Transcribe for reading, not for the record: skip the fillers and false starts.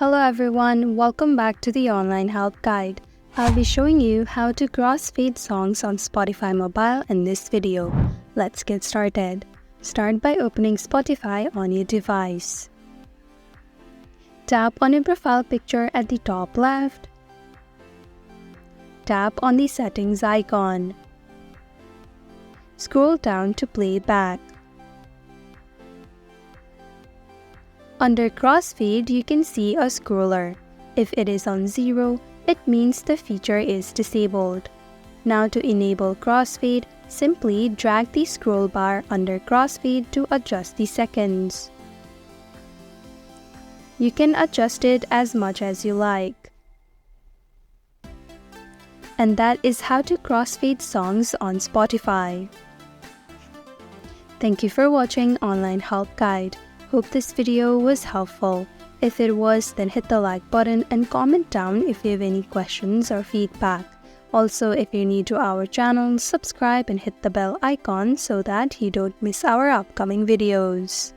Hello everyone, welcome back to the online help guide. I'll be showing you how to crossfade songs on Spotify mobile in this video. Let's get started. Start by opening Spotify on your device. Tap on your profile picture at the top left. Tap on the settings icon. Scroll down to Playback. Under Crossfade, you can see a scroller. If it is on 0, it means the feature is disabled. Now to enable Crossfade, simply drag the scroll bar under Crossfade to adjust the seconds. You can adjust it as much as you like. And that is how to crossfade songs on Spotify. Thank you for watching Online Help Guide. Hope this video was helpful. If it was, then hit the like button and comment down if you have any questions or feedback. Also, if you're new to our channel, subscribe and hit the bell icon so that you don't miss our upcoming videos.